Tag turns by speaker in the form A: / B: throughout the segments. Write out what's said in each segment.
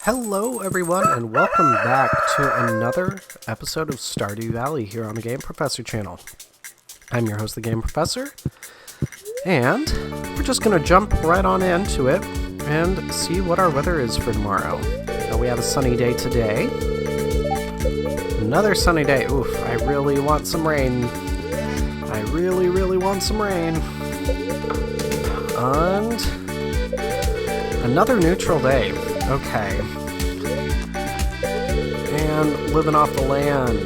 A: Hello everyone and welcome back to another episode of Stardew Valley here on the Game Professor channel. I'm your host, the Game Professor, and we're just going to jump right on into it and see what our weather is for tomorrow. Now we have a sunny day today. Another sunny day. Oof, I really want some rain. I really want some rain. And another neutral day. Okay. And living off the land.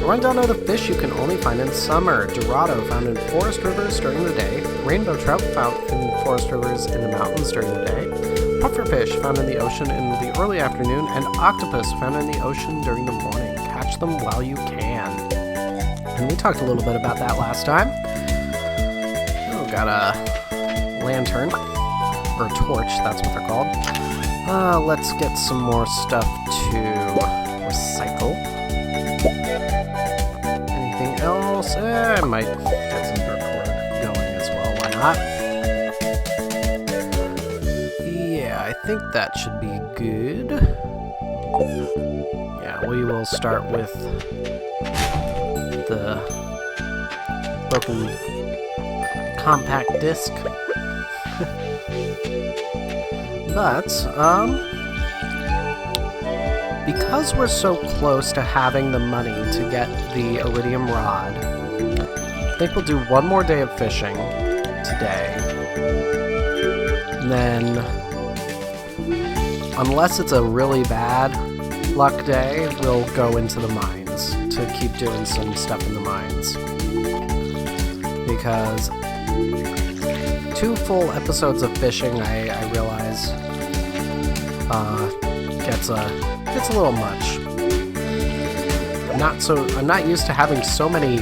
A: Rundown of the fish you can only find in summer. Dorado found in forest rivers during the day. Rainbow trout found in forest rivers in the mountains during the day. Pufferfish found in the ocean in the early afternoon. And octopus found in the ocean during the morning. Catch them while you can. And we talked a little bit about that last time. Oh, got a lantern. Or torch, that's what they're called. Let's get some more stuff to recycle. Anything else? I might get some dirt going as well, why not? Yeah, I think that should be good. Yeah, we will start with the broken compact disc. But, because we're so close to having the money to get the iridium rod, I think we'll do one more day of fishing today. And then, unless it's a really bad luck day, we'll go into the mines to keep doing some stuff in the mines. Because 2 full episodes of fishing, I realize, gets a little much. I'm not used to having so many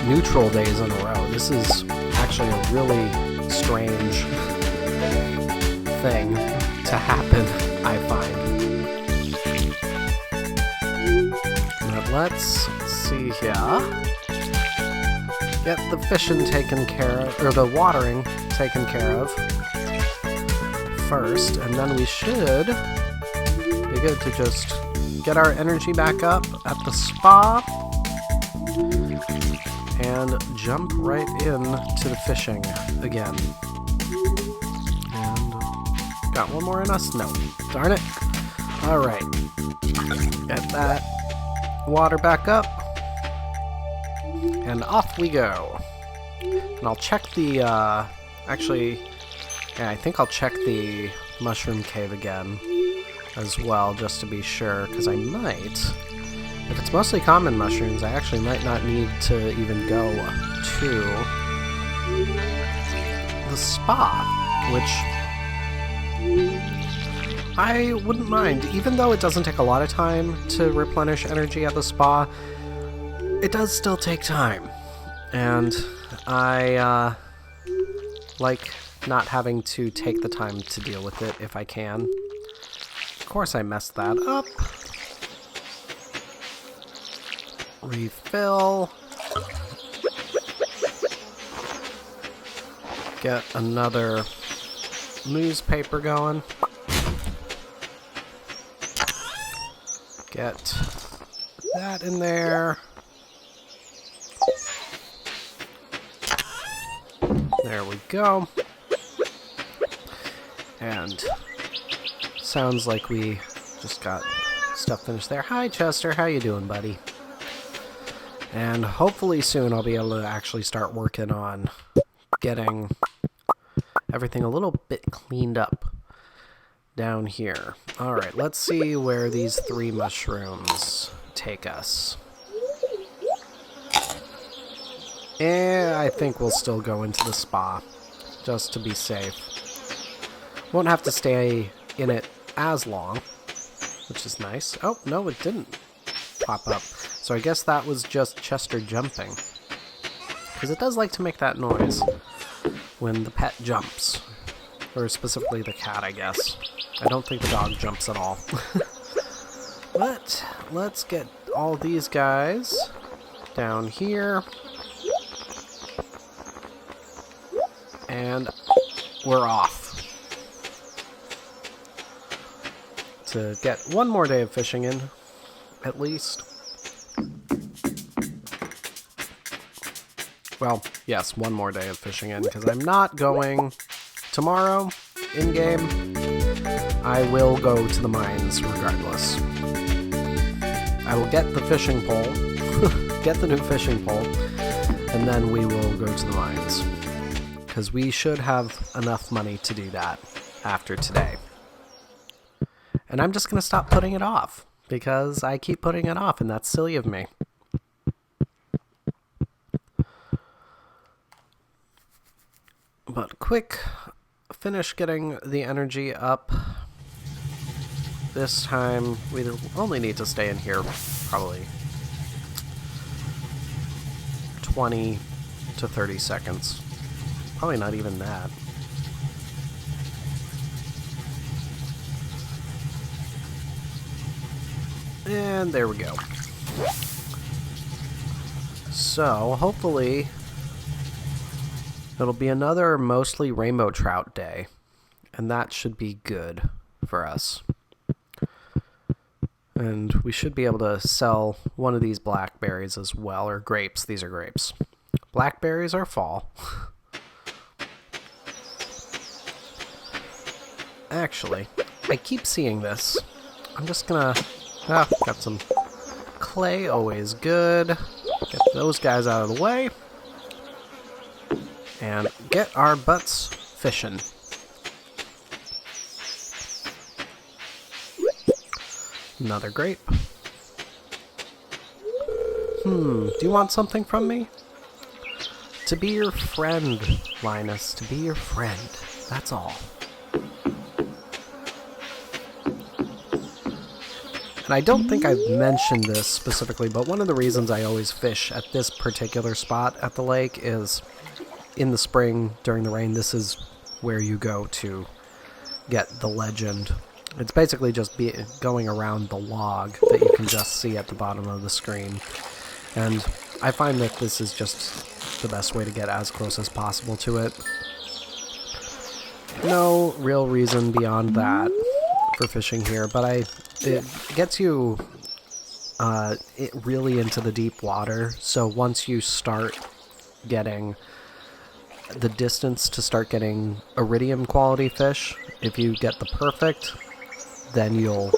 A: neutral days in a row. This is actually a really strange thing to happen, I find. But let's see here. Get the fishing taken care of, or the watering taken care of first, and then we should be good to just get our energy back up at the spa and jump right in to the fishing again. And got one more in us? No. Darn it. Alright. Get that water back up. And off we go. And I'll check the, actually, yeah, I think I'll check the mushroom cave again as well, just to be sure, because I might, if it's mostly common mushrooms, I actually might not need to even go to the spa, which I wouldn't mind. Even though it doesn't take a lot of time to replenish energy at the spa, it does still take time, and I like not having to take the time to deal with it if I can. Of course I messed that up. Refill. Get another newspaper going. Get that in there. There we go. And sounds like we just got stuff finished there. Hi Chester, how you doing, buddy? And hopefully soon I'll be able to actually start working on getting everything a little bit cleaned up down here. Alright, let's see where these 3 mushrooms take us. And I think we'll still go into the spa, just to be safe. Won't have to stay in it as long, which is nice. Oh, no, it didn't pop up. So I guess that was just Chester jumping. Because it does like to make that noise when the pet jumps. Or specifically the cat, I guess. I don't think the dog jumps at all. But let's get all these guys down here. And we're off. to get one more day of fishing in, at least. Well, yes, one more day of fishing in, because I'm not going tomorrow in-game. I will go to the mines regardless. I will get the fishing pole, get the new fishing pole, and then we will go to the mines. Because we should have enough money to do that after today. And I'm just going to stop putting it off, because I keep putting it off, and that's silly of me. But quick, finish getting the energy up. This time, we only need to stay in here probably 20 to 30 seconds. Probably not even that. And there we go. So, hopefully, it'll be another mostly rainbow trout day. And that should be good for us. And we should be able to sell one of these blackberries as well, or grapes. These are grapes. Blackberries are fall. Actually, I keep seeing this. I'm just gonna... got some clay, always good. Get those guys out of the way. And get our butts fishing. Another grape. Do you want something from me? To be your friend, Linus. To be your friend. That's all. And I don't think I've mentioned this specifically, but one of the reasons I always fish at this particular spot at the lake is in the spring, during the rain, this is where you go to get the legend. It's basically just going around the log that you can just see at the bottom of the screen. And I find that this is just the best way to get as close as possible to it. No real reason beyond that for fishing here, but it gets you really into the deep water. So once you start getting the distance to start getting iridium quality fish, if you get the perfect, then you'll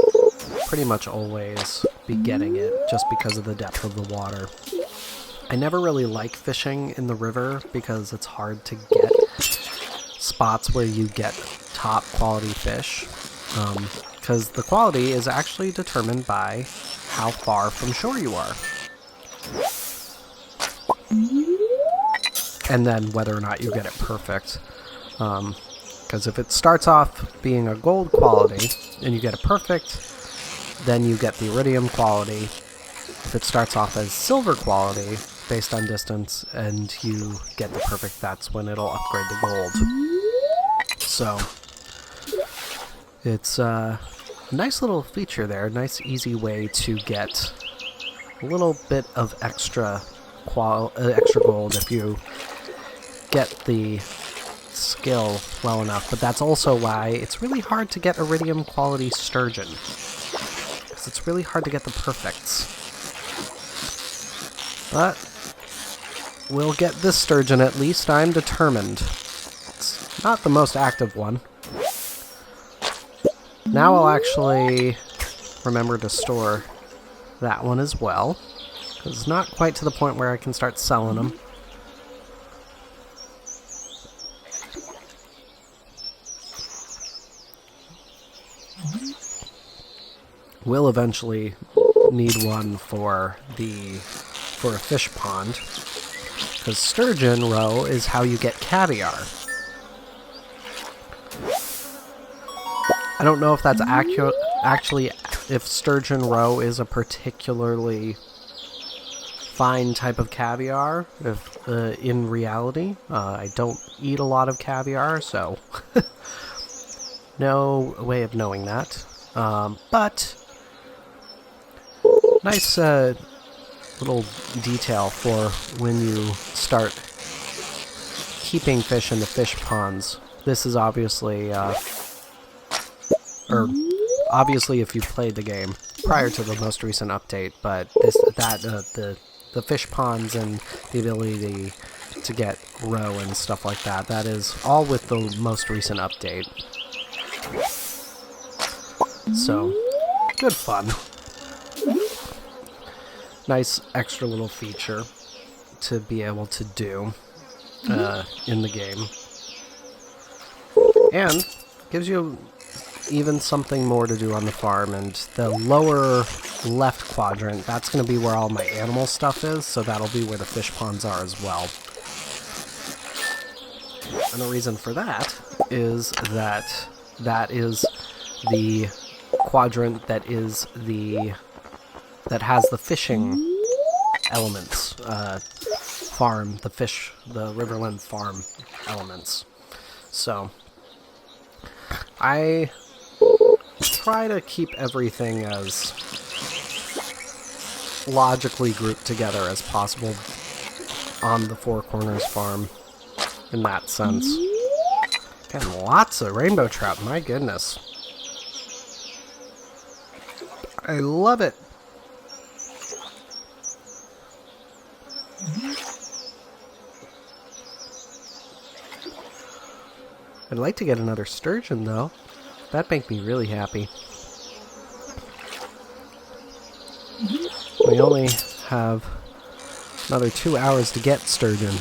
A: pretty much always be getting it just because of the depth of the water. I never really like fishing in the river because it's hard to get spots where you get top quality fish, because the quality is actually determined by how far from shore you are. And then whether or not you get it perfect. Because if it starts off being a gold quality and you get it perfect, then you get the iridium quality. If it starts off as silver quality based on distance and you get the perfect, that's when it'll upgrade to gold. So it's a nice little feature there, nice easy way to get a little bit of extra gold if you get the skill well enough. But that's also why it's really hard to get iridium quality sturgeon, because it's really hard to get the perfects. But we'll get this sturgeon at least. I'm determined. It's not the most active one. Now I'll actually remember to store that one as well, because it's not quite to the point where I can start selling them. We'll eventually need one for a fish pond, because sturgeon roe is how you get caviar. I don't know if that's accurate. Actually, if sturgeon roe is a particularly fine type of caviar, if in reality, I don't eat a lot of caviar, so no way of knowing that. But nice little detail for when you start keeping fish in the fish ponds. This is obviously, or obviously if you played the game prior to the most recent update, but the fish ponds and the ability to get roe and stuff like that, that is all with the most recent update. So, good fun. Nice extra little feature to be able to do in the game. And gives you even something more to do on the farm. And the lower left quadrant, that's going to be where all my animal stuff is, so that'll be where the fish ponds are as well. And the reason for that is that is the quadrant that has the fishing elements, farm, the Riverland farm elements. So I try to keep everything as logically grouped together as possible on the Four Corners farm in that sense. Getting lots of rainbow trout, my goodness. I love it. I'd like to get another sturgeon, though. That'd make me really happy. We only have another 2 hours to get sturgeon,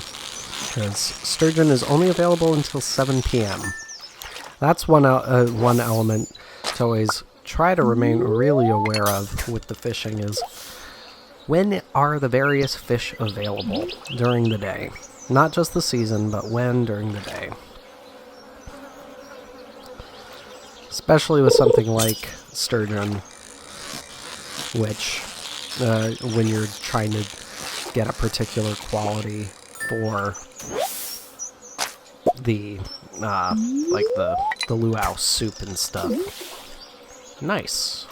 A: because sturgeon is only available until 7 p.m. That's one element to always try to remain really aware of with the fishing is when are the various fish available during the day. Not just the season, but when during the day. Especially with something like sturgeon, which when you're trying to get a particular quality for the like the luau soup and stuff. Nice.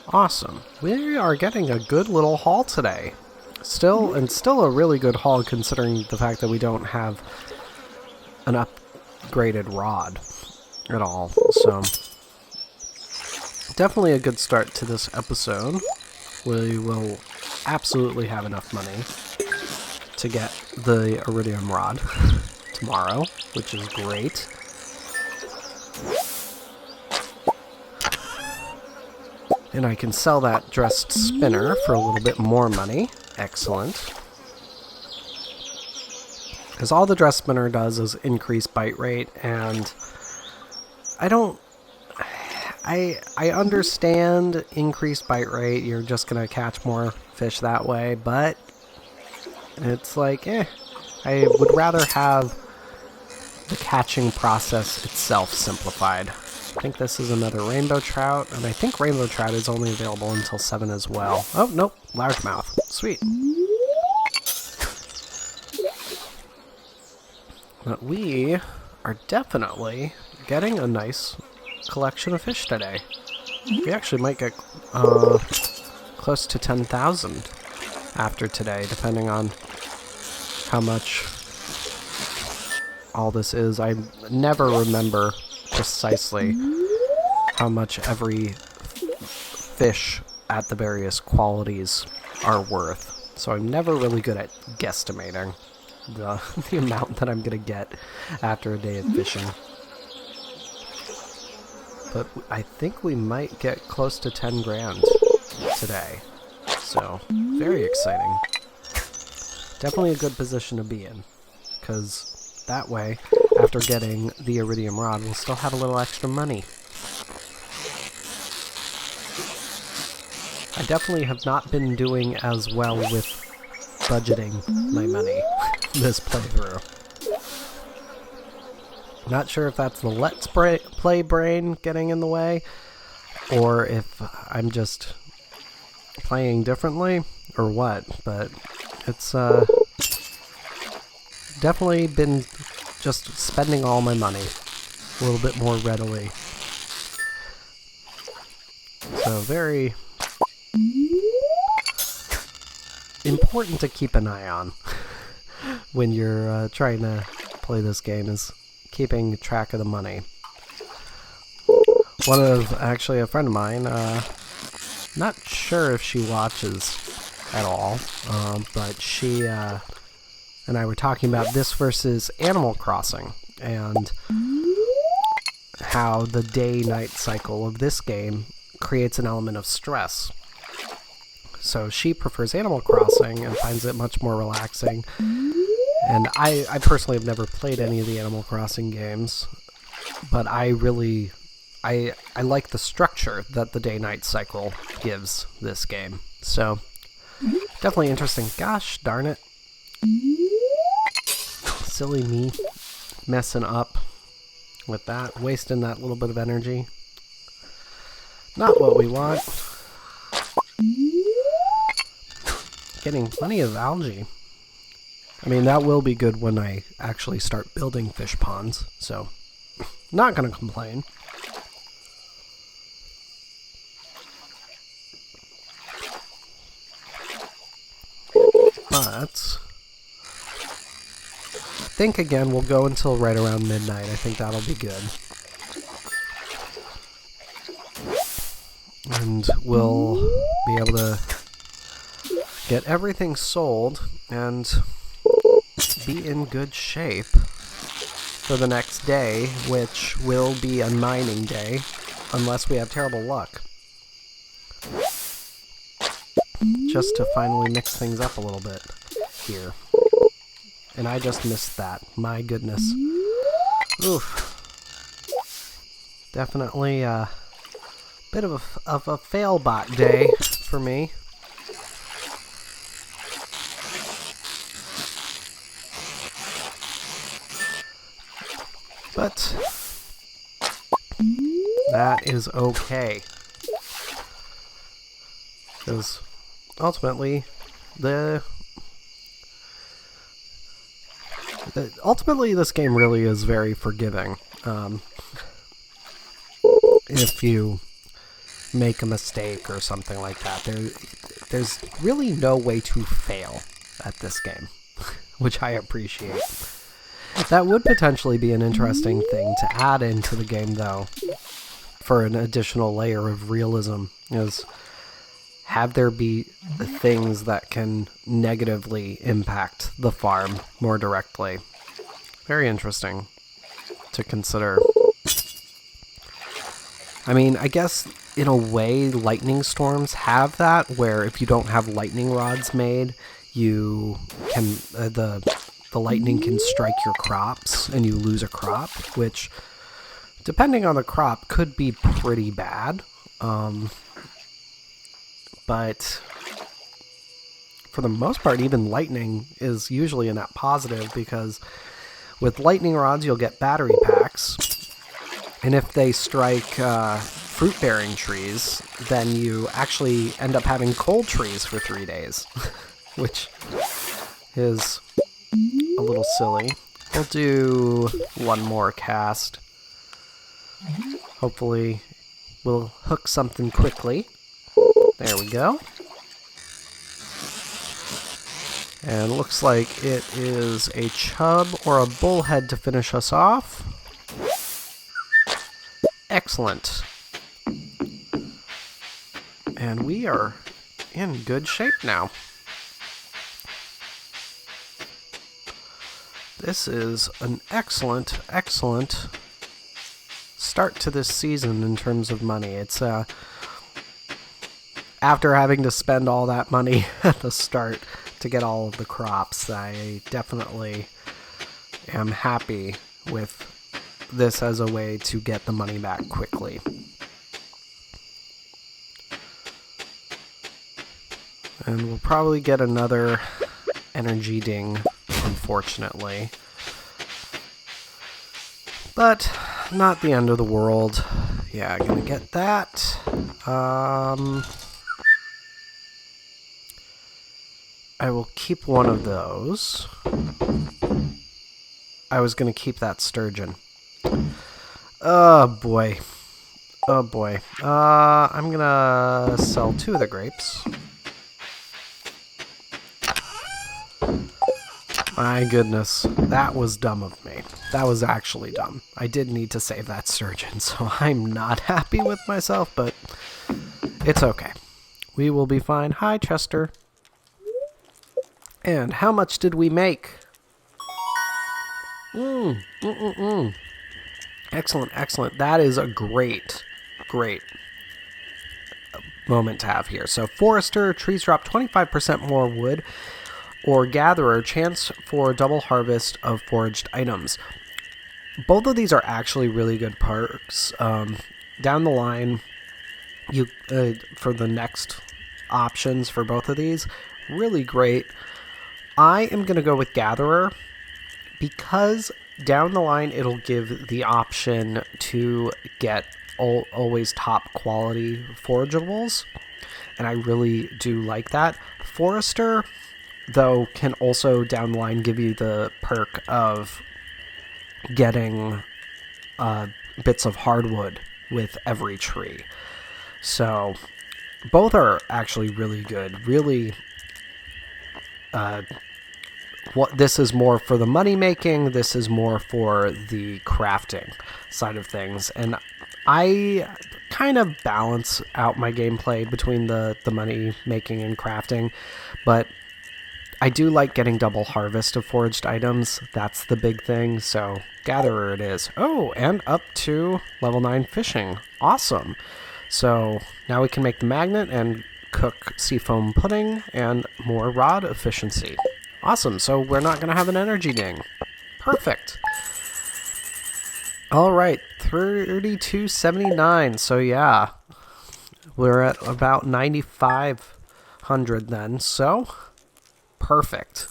A: Awesome. We are getting a good little haul today. Still a really good haul considering the fact that we don't have an upgraded rod at all. So definitely a good start to this episode. We will absolutely have enough money to get the iridium rod tomorrow, which is great. And I can sell that dressed spinner for a little bit more money. Excellent. Because all the dressed spinner does is increase bite rate, and I understand increased bite rate. You're just going to catch more fish that way, but it's like, I would rather have the catching process itself simplified. I think this is another rainbow trout, and I think rainbow trout is only available until 7 as well. Oh, nope, largemouth. Sweet. But we are definitely getting a nice collection of fish today. We actually might get close to 10,000 after today, depending on how much all this is. I never remember precisely how much every fish at the various qualities are worth. So I'm never really good at guesstimating the amount that I'm going to get after a day of fishing. But I think we might get close to 10 grand today. So, very exciting. Definitely a good position to be in, because that way, after getting the iridium rod, we'll still have a little extra money. I definitely have not been doing as well with budgeting my money this playthrough. Not sure if that's the Let's Play brain getting in the way, or if I'm just playing differently, or what, but it's definitely been just spending all my money a little bit more readily. So very important to keep an eye on when you're trying to play this game, is keeping track of the money. Actually, a friend of mine, not sure if she watches at all, but she and I were talking about this versus Animal Crossing, and how the day-night cycle of this game creates an element of stress. So she prefers Animal Crossing and finds it much more relaxing. And I personally have never played any of the Animal Crossing games, but I like the structure that the day-night cycle gives this game. So, definitely interesting. Gosh darn it. Silly me messing up with that, wasting that little bit of energy. Not what we want. Getting plenty of algae. I mean, that will be good when I actually start building fish ponds, so not gonna complain. But I think, again, we'll go until right around midnight. I think that'll be good. And we'll be able to get everything sold and be in good shape for the next day, which will be a mining day, unless we have terrible luck. Just to finally mix things up a little bit here. And I just missed that. My goodness. Oof. Definitely a bit of a fail-bot day for me. But that is okay. Because ultimately, ultimately this game really is very forgiving. If you make a mistake or something like that, there's really no way to fail at this game, which I appreciate. That would potentially be an interesting thing to add into the game, though, for an additional layer of realism, is have there be things that can negatively impact the farm more directly. Very interesting to consider. I mean, I guess in a way lightning storms have that, where if you don't have lightning rods made, you can the lightning can strike your crops and you lose a crop, which, depending on the crop, could be pretty bad. But for the most part, even lightning is usually a net positive, because with lightning rods, you'll get battery packs. And if they strike fruit-bearing trees, then you actually end up having cold trees for 3 days, which is a little silly. We'll do one more cast. Hopefully, we'll hook something quickly. There we go. And looks like it is a chub or a bullhead to finish us off. Excellent. And we are in good shape now. This is an excellent, excellent start to this season in terms of money. It's after having to spend all that money at the start to get all of the crops, I definitely am happy with this as a way to get the money back quickly. And we'll probably get another energy ding, unfortunately. But not the end of the world. Yeah, gonna get that. I will keep one of those. I was gonna keep that sturgeon. Oh boy. Oh boy. I'm gonna sell 2 of the grapes. My goodness, that was dumb of me. That was actually dumb. I did need to save that sturgeon, so I'm not happy with myself, but it's okay. We will be fine. Hi, Chester. And how much did we make? Excellent, excellent. That is a great moment to have here. So, Forester, trees drop 25% more wood, or Gatherer, chance for double harvest of foraged items. Both of these are actually really good perks. Down the line, you for the next options for both of these, really great. I am going to go with Gatherer because down the line it'll give the option to get always top quality forageables, and I really do like that. Forester, though, can also down the line give you the perk of getting bits of hardwood with every tree. So both are actually really good. Really, this is more for the money making. This is more for the crafting side of things, and I kind of balance out my gameplay between the money making and crafting, but I do like getting double harvest of foraged items. That's the big thing, so Gatherer it is. Oh, and up to level 9 fishing. Awesome. So now we can make the magnet and cook seafoam pudding and more rod efficiency. Awesome, so we're not going to have an energy ding. Perfect. All right, 3279. So yeah, we're at about 9,500 then. So perfect.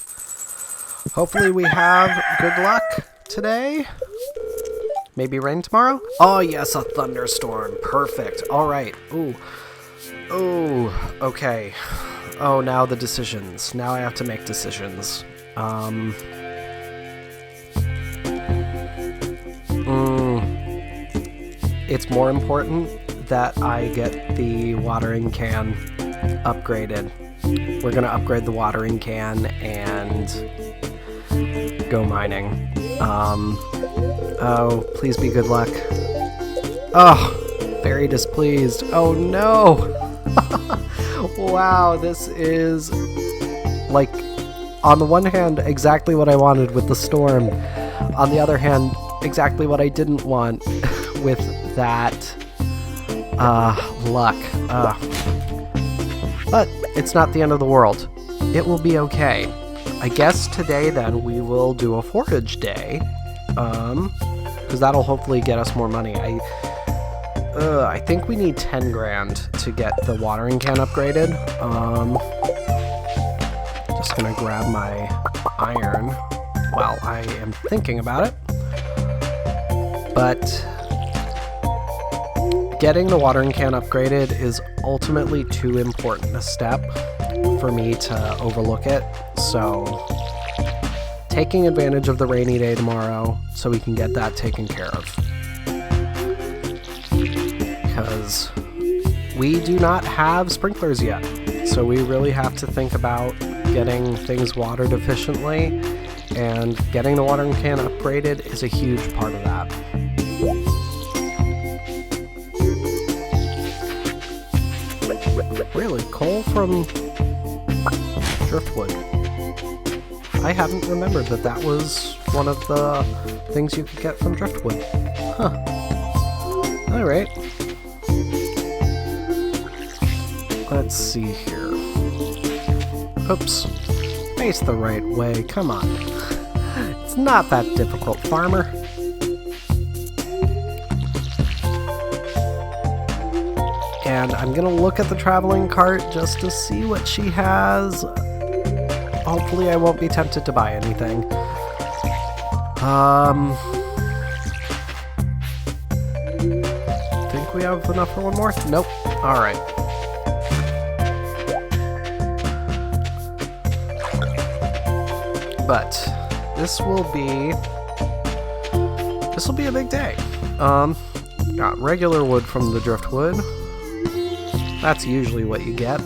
A: Hopefully we have good luck today. Maybe rain tomorrow. Oh yes, a thunderstorm. Perfect. All right. Ooh. Okay. Oh, now the decisions. Now I have to make decisions. It's more important that I get the watering can upgraded. We're gonna upgrade the watering can and go mining. Oh, please be good luck. Oh, very displeased. Oh no! Wow, this is, like, on the one hand, exactly what I wanted with the storm. On the other hand, exactly what I didn't want with that luck. But it's not the end of the world. It will be okay. I guess today, then, we will do a forage day. Because that'll hopefully get us more money. I think we need 10 grand to get the watering can upgraded. Just gonna grab my iron while I am thinking about it. But getting the watering can upgraded is ultimately too important a step for me to overlook it. So taking advantage of the rainy day tomorrow so we can get that taken care of. Because we do not have sprinklers yet, so we really have to think about getting things watered efficiently, and getting the watering can upgraded is a huge part of that. Really, coal from driftwood. I hadn't remembered that was one of the things you could get from driftwood. Huh. Alright. Let's see here. Oops. Face the right way, come on. It's not that difficult, farmer. And I'm gonna look at the traveling cart just to see what she has. Hopefully I won't be tempted to buy anything. Think we have enough for one more? Nope. Alright. But this will be a big day. Got regular wood from the driftwood. That's usually what you get.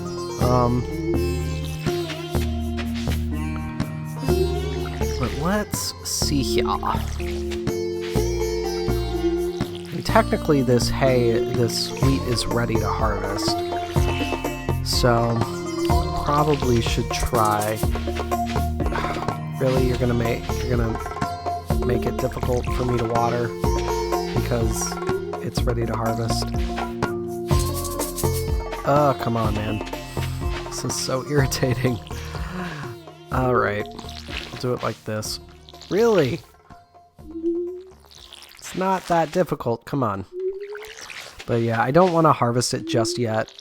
A: let's see here. And technically this wheat is ready to harvest. So, probably should try. Really, you're gonna make it difficult for me to water because it's ready to harvest. Oh, come on, man. This is so irritating. Alright, I'll do it like this. Really? It's not that difficult, come on. But yeah, I don't want to harvest it just yet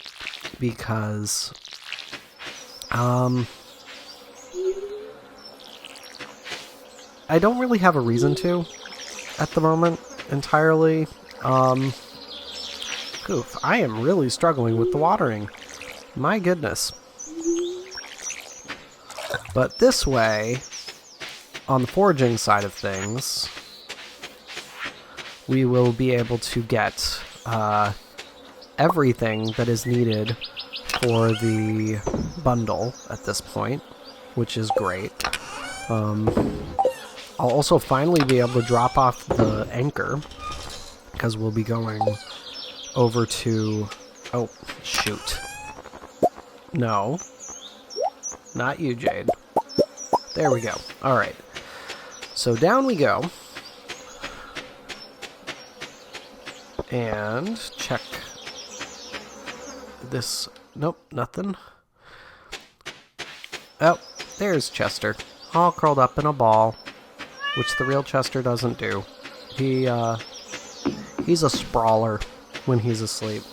A: because I don't really have a reason to at the moment entirely. Oof, I am really struggling with the watering. My goodness. But this way, on the foraging side of things, we will be able to get everything that is needed for the bundle at this point, which is great. I'll also finally be able to drop off the anchor, because we'll be going over to... Oh, shoot. No. Not you, Jade. There we go. Alright. So down we go. And check this. Nope, nothing. Oh, there's Chester. All curled up in a ball, which the real Chester doesn't do. He's a sprawler when he's asleep.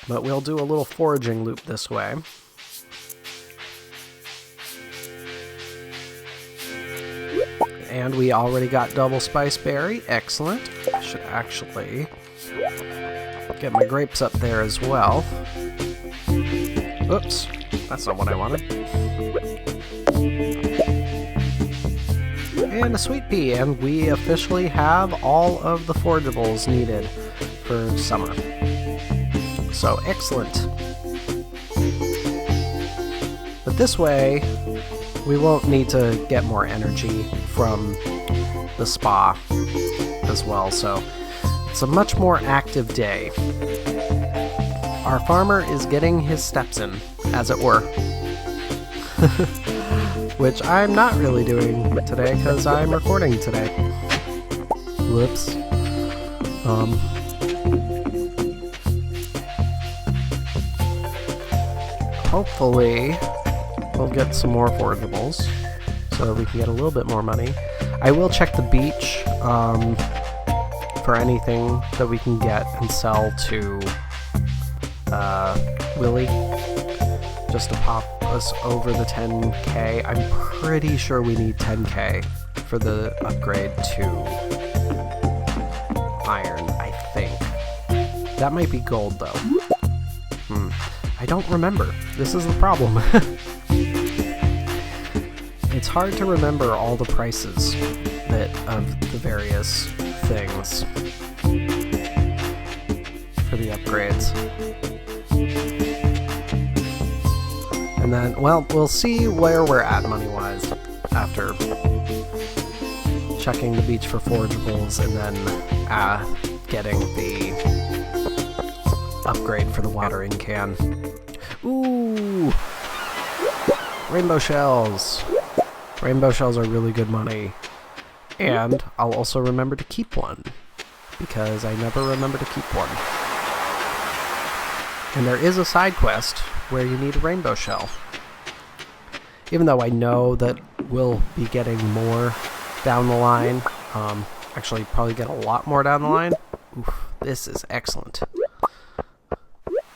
A: But we'll do a little foraging loop this way. And we already got double spice berry. Excellent. I should actually get my grapes up there as well. Oops. That's not what I wanted. And a sweet pea. And we officially have all of the forageables needed for summer. So, excellent. But this way, we won't need to get more energy from the spa as well, so it's a much more active day. Our farmer is getting his steps in, as it were. Which I'm not really doing today, because I'm recording today. Whoops. Hopefully, we'll get some more forageables so we can get a little bit more money. I will check the beach for anything that we can get and sell to Willie, just to pop us over the 10k. I'm pretty sure we need 10k for the upgrade to iron, I think. That might be gold, though. I don't remember. This is the problem. It's hard to remember all the prices of the various things for the upgrades. And then, well, we'll see where we're at money-wise after checking the beach for forageables and then getting the upgrade for the watering can. Ooh! Rainbow shells! Rainbow shells are really good money. And I'll also remember to keep one, because I never remember to keep one. And there is a side quest where you need a rainbow shell. Even though I know that we'll be getting more down the line. Actually, probably get a lot more down the line. Oof, this is excellent.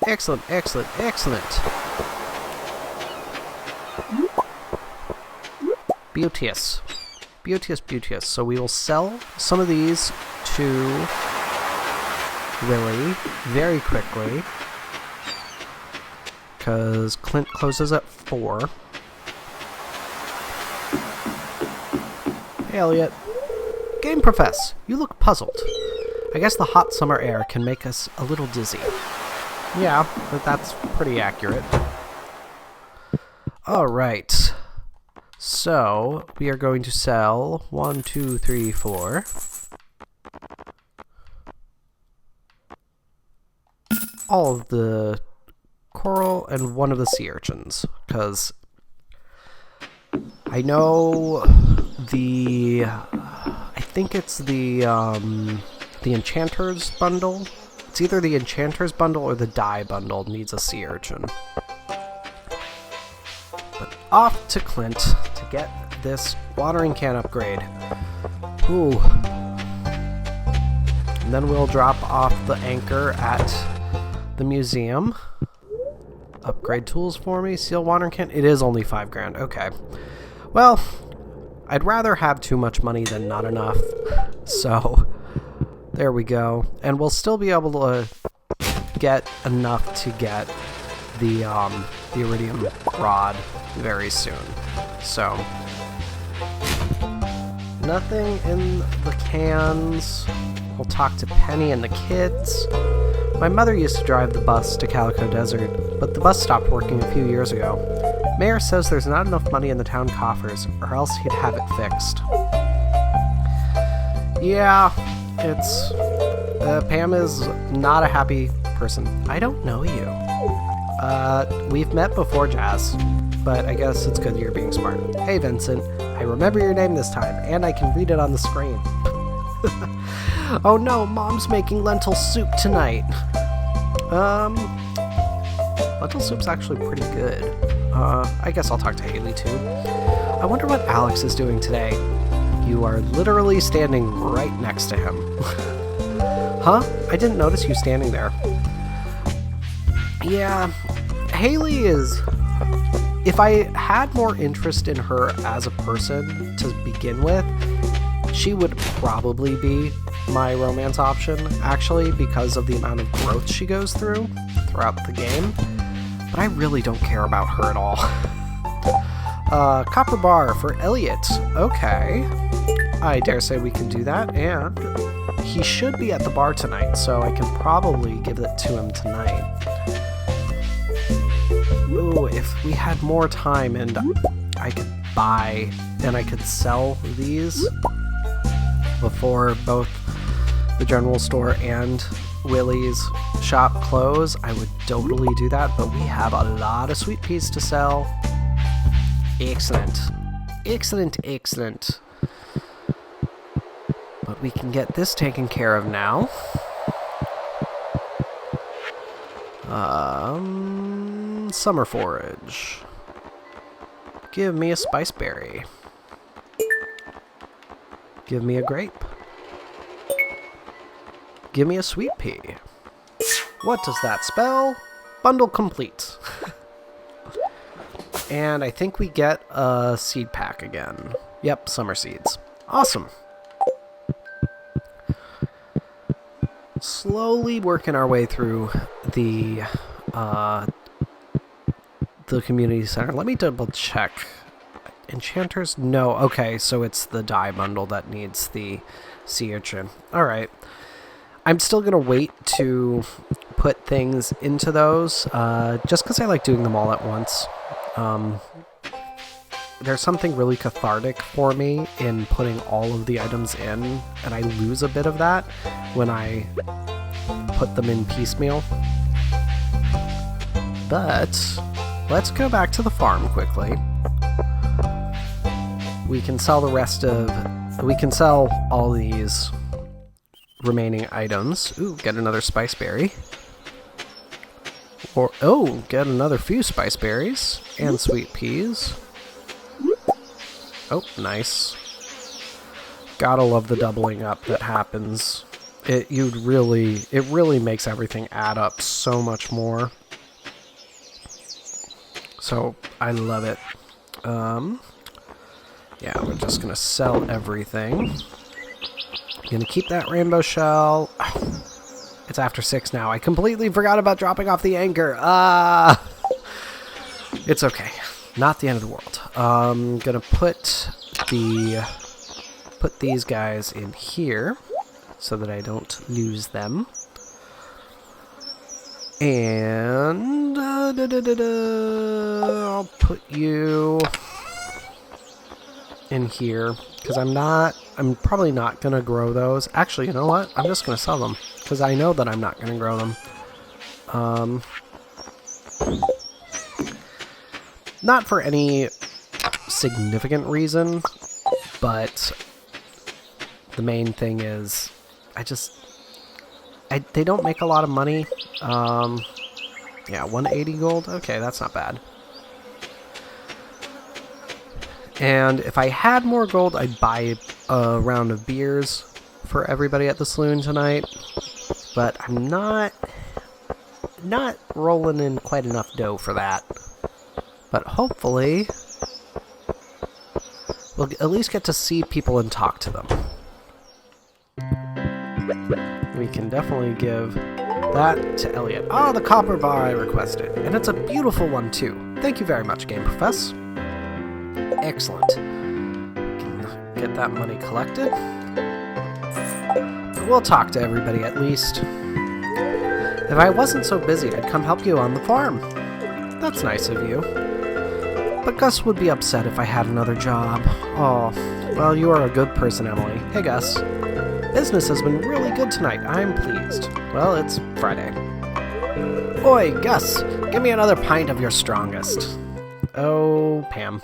A: Excellent, excellent, excellent. Beauteous. Beauteous, beauteous. So we will sell some of these to Willie very quickly, because Clint closes at 4. Hey, Elliot. Game Profess, you look puzzled. I guess the hot summer air can make us a little dizzy. Yeah, but that's pretty accurate. Alright. So, we are going to sell 1, 2, 3, 4. All of the coral and one of the sea urchins. Because I know I think it's the Enchanter's bundle. It's either the Enchanter's bundle or the Dye bundle needs a sea urchin. But off to Clint to get this watering can upgrade. Ooh. And then we'll drop off the anchor at the museum. Upgrade tools for me. Seal watering can. It is only 5 grand. Okay. Well, I'd rather have too much money than not enough. So, there we go. And we'll still be able to get enough to get the iridium rod very soon. So, nothing in the cans. We'll talk to Penny and the kids. My mother used to drive the bus to Calico Desert, but the bus stopped working a few years ago. Mayor says there's not enough money in the town coffers, or else he'd have it fixed. Yeah, it's... Pam is not a happy person. I don't know you. We've met before, Jazz, but I guess it's good you're being smart. Hey, Vincent, I remember your name this time, and I can read it on the screen. Oh no, Mom's making lentil soup tonight. Lentil soup's actually pretty good. I guess I'll talk to Haley too. I wonder what Alex is doing today. You are literally standing right next to him. Huh? I didn't notice you standing there. Yeah, Haley is... If I had more interest in her as a person to begin with, she would probably be my romance option, actually, because of the amount of growth she goes through throughout the game. But I really don't care about her at all. Copper bar for Elliot. Okay. I dare say we can do that, and he should be at the bar tonight, so I can probably give it to him tonight. Ooh, if we had more time and I could buy and I could sell these before both the general store and Willie's shop close, I would totally do that, but we have a lot of sweet peas to sell. Excellent. Excellent, excellent. But we can get this taken care of now. Summer forage. Give me a spiceberry. Give me a grape. Give me a sweet pea. What does that spell? Bundle complete. And I think we get a seed pack again. Yep, summer seeds. Awesome. Slowly working our way through the community center. Let me double check. Enchanters? No. Okay, so it's the dye bundle that needs the sea urchin. Alright. I'm still going to wait to put things into those, just because I like doing them all at once. There's something really cathartic for me in putting all of the items in, and I lose a bit of that when I put them in piecemeal. But let's go back to the farm quickly. We can sell the rest of... We can sell all these remaining items. Ooh, get another spiceberry. Or, oh, get another few spiceberries and sweet peas. Oh, nice. Gotta love the doubling up that happens. It really makes everything add up so much more. So, I love it. Yeah, we're just gonna sell everything. Gonna keep that rainbow shell. It's after 6 now. I completely forgot about dropping off the anchor. It's okay. Not the end of the world. Gonna put these guys in here so that I don't lose them. And I'll put you in here because I'm probably not going to grow those. Actually, you know what? I'm just going to sell them because I know that I'm not going to grow them. Not for any significant reason, but the main thing is they don't make a lot of money. Yeah, 180 gold. Okay, that's not bad. And if I had more gold, I'd buy a round of beers for everybody at the saloon tonight. But I'm not rolling in quite enough dough for that. But hopefully, we'll at least get to see people and talk to them. We can definitely give that to Elliot. Oh, the copper bar I requested. And it's a beautiful one, too. Thank you very much, Game Profess. Excellent. Can get that money collected. We'll talk to everybody at least. If I wasn't so busy, I'd come help you on the farm. That's nice of you. But Gus would be upset if I had another job. Oh, well, you are a good person, Emily. Hey, Gus. Business has been really good tonight. I'm pleased. Well, it's Friday. Oi, Gus, give me another pint of your strongest. Oh, Pam.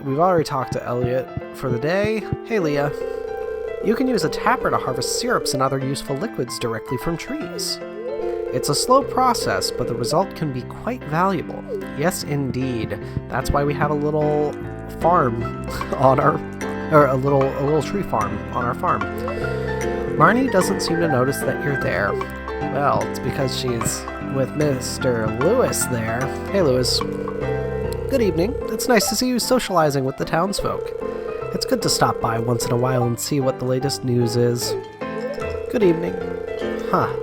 A: We've already talked to Elliot for the day. Hey, Leah. You can use a tapper to harvest syrups and other useful liquids directly from trees. It's a slow process, but the result can be quite valuable. Yes, indeed. That's why we have a little farm on our... or a little tree farm on our farm. Marnie doesn't seem to notice that you're there. Well, it's because she's with Mr. Lewis there. Hey, Lewis. Good evening. It's nice to see you socializing with the townsfolk. It's good to stop by once in a while and see what the latest news is. Good evening. Huh.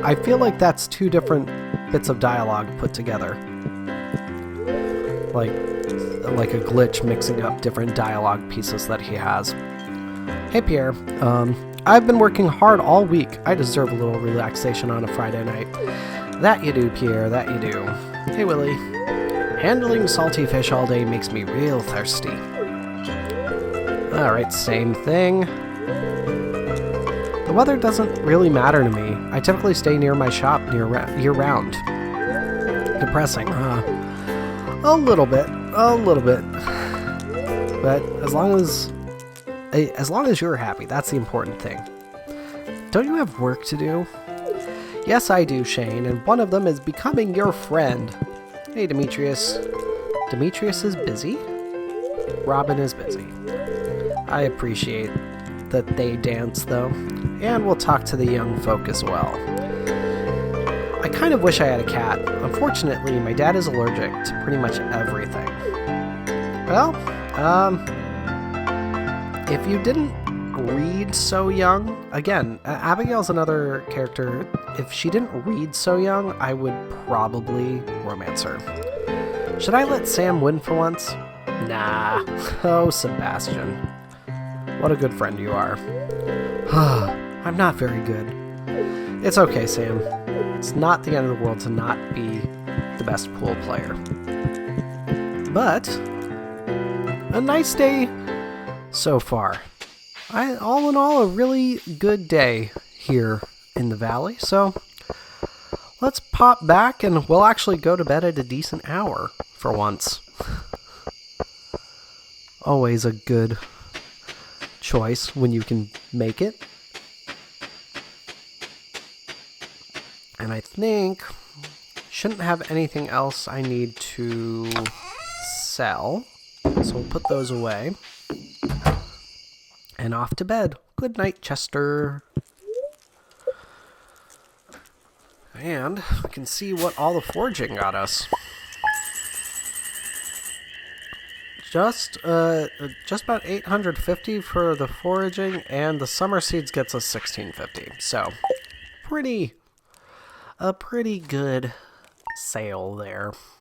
A: I feel like that's two different bits of dialogue put together. Like a glitch mixing up different dialogue pieces that he has. Hey, Pierre. I've been working hard all week. I deserve a little relaxation on a Friday night. That you do, Pierre, that you do. Hey, Willie. Handling salty fish all day makes me real thirsty. Alright, same thing. The weather doesn't really matter to me. I typically stay near my shop year-round. Depressing, huh? A little bit. But as long as you're happy, that's the important thing. Don't you have work to do? Yes, I do, Shane, and one of them is becoming your friend. Hey, Demetrius. Demetrius is busy? Robin is busy. I appreciate that they dance, though. And we'll talk to the young folk as well. I kind of wish I had a cat. Unfortunately, my dad is allergic to pretty much everything. Well, if you didn't read so young, again, Abigail's another character. If she didn't read so young, I would probably romance her. Should I let Sam win for once? Nah. Oh, Sebastian. What a good friend you are. I'm not very good. It's okay, Sam. It's not the end of the world to not be the best pool player. But a nice day so far. All in all, a really good day here in the valley. So let's pop back and we'll actually go to bed at a decent hour for once. Always a good choice when you can make it. And I think shouldn't have anything else I need to sell. So we'll put those away. And off to bed. Good night, Chester. And we can see what all the foraging got us. Just about 850 for the foraging, and the summer seeds gets us 1650. So, a pretty good sale there.